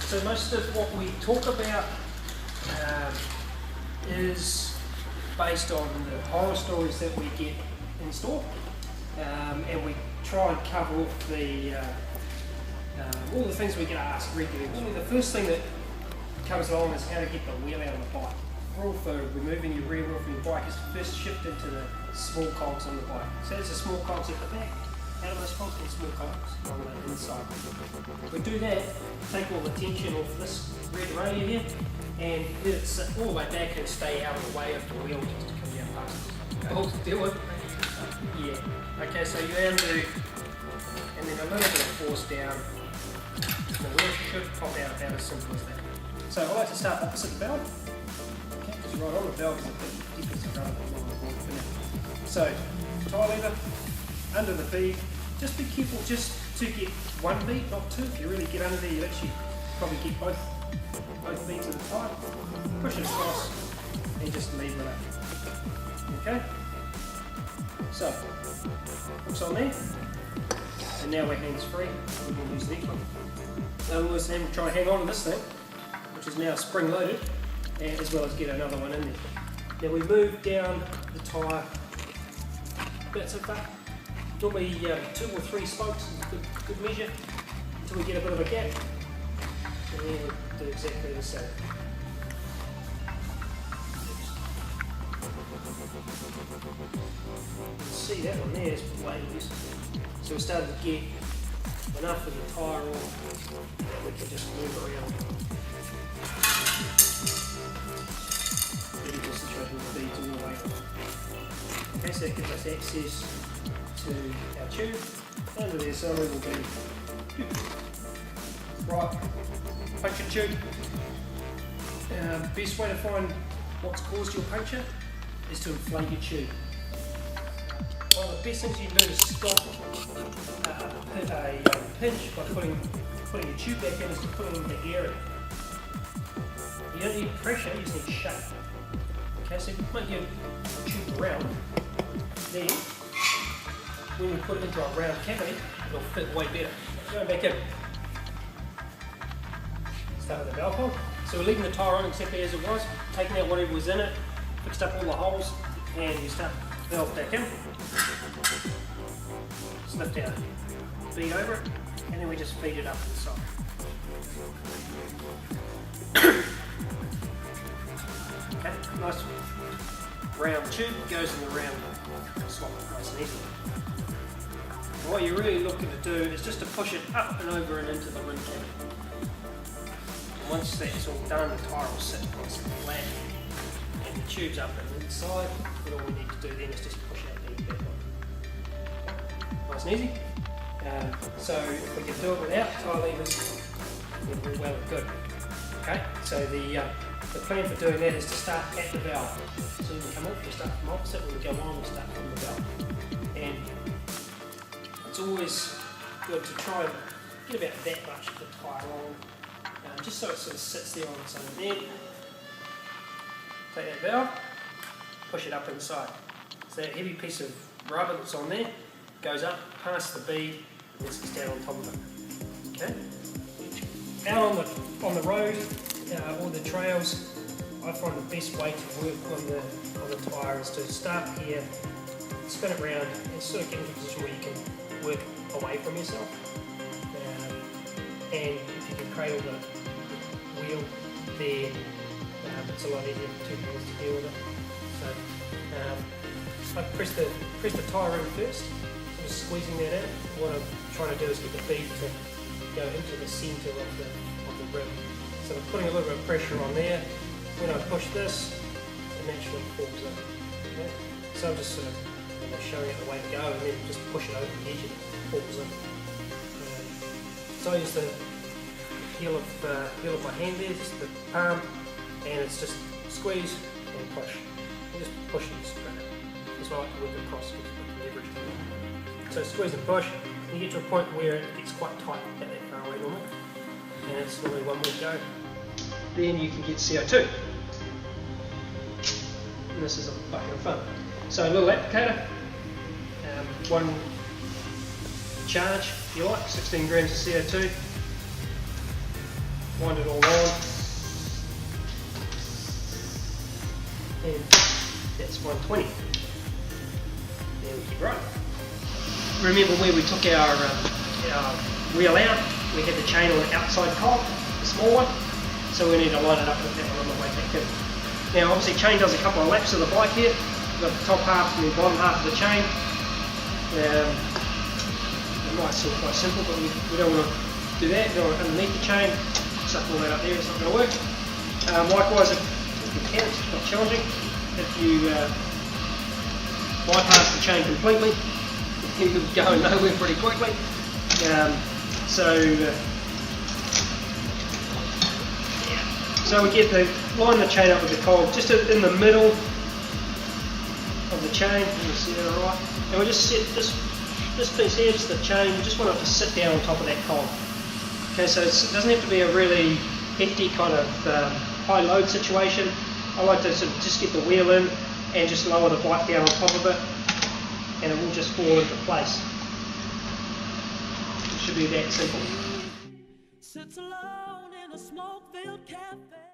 So most of what we talk about is based on the horror stories that we get in store, and we try and cover off all the things we get asked regularly. The first thing that comes along is how to get the wheel out of the bike. Rule for removing your rear wheel from your bike is to first shift into the small cogs on the bike. So there's the small cogs at the back, out of those cogs and small cogs on the inside. If we do that, take all the tension off this red radio here and let it sit all the way back and stay out of the way of the wheel just to come down past us. All to deal with? Yeah. Okay, so you undo, and then a little bit of force down. The wheel should pop out about as simple as that. So I like to start opposite the valve. Okay, just right on the valve is the deepest rather than along the board for now. So, tie lever, under the bead. Just be careful just to get one bead, not two. If you really get under there, you actually probably get both beads of the tie. Push it across and just leave it up. Okay? So, hooks on there. And now we're hands free. We can use the next one. So we'll try to hang on to this thing, which is now spring loaded, and as well as get another one in there. Now we move down the tyre about so far. Normally 2 or 3 spokes is a good measure until we get a bit of a gap. And then we'll do exactly the same. You can see that one there is way loose. So we're starting to get enough of the tyre on that we can just move around. Really just try to beads all the way on. Okay, so that gives us access to our tube. Under the assembly will be right puncture tube. Best way to find what's caused your puncture is to inflate your tube. One of the best things you can do to stop a pinch by putting your tube back in is to put it in the air. You don't need pressure, you just need shape. Okay, so if you put your tube around, then when you put it into a round cavity, it'll fit way better. Going back in. Start with the valve hole. So we're leaving the tyre on exactly as it was, taking out whatever was in it, fixed up all the holes, and you start the valve back in. Just lift our bead over it, and then we just feed it up inside. Okay, nice round tube, goes in the round slot, nice and easy. And what you're really looking to do is just to push it up and over and into the rim cavity. And once that's all done, the tyre will sit nice and flat, and the tube's up and inside, and all we need to do then is just push our bead back on. Nice and easy. So if we can do it without tie levers, then we're well and good. Okay, so the plan for doing that is to start at the valve. So when we come off, we start from opposite, when we go on, we start from the valve. And it's always good to try and get about that much of the tyre on, just so it sort of sits there on its own. Then take that valve, push it up inside. So that heavy piece of rubber that's on there goes up past the bead and sits down on top of it. Okay? Out on the road or the trails, I find the best way to work on the tyre is to start here, spin it around, and sort of get into a position where you can work away from yourself. And if you can cradle the wheel, then it's a lot easier for 2 hands to deal with it. So I press the tyre in first, sort of squeezing that out. What I'm trying to do is get the bead to go into the centre of the rim. So I'm putting a little bit of pressure on there. When I push this, it naturally falls in. Okay? So I'm just sort of showing it the way to go, and then just push it over the edge and it falls in. So I use the heel of my hand there, just the palm, and it's just squeeze and push. And just push and straight. That's why I like to work across with leverage. So squeeze and push, and you get to a point where it gets quite tight at that far away normally. And it's normally one more go. Then you can get CO2. And this is a bucket of fun. So a little applicator, one charge if you like, 16 grams of CO2. wind it all on, and that's 120. Now we keep rolling. Remember where we took our wheel out, we had the chain on the outside cog, the small one, so we need to line it up with that one on the Waitakere. Now obviously chain does a couple of laps of the bike here. We've got the top half and the bottom half of the chain. It might seem quite simple, but we don't want to do that. We don't want to underneath the chain, suck all that up there, it's not going to work. Likewise, if you can, it's not challenging. If you bypass the chain completely, you'll be going nowhere pretty quickly. So we get line the chain up with the cog just in the middle of the chain. You see that all right? And we just set this piece here, just the chain. We just want it to sit down on top of that cog. Okay, so it doesn't have to be a really hefty kind of high load situation. I like to sort of just get the wheel in and just lower the bike down on top of it, and it will just fall into place. It should be that simple. Sits alone in a smoke-filled cafe.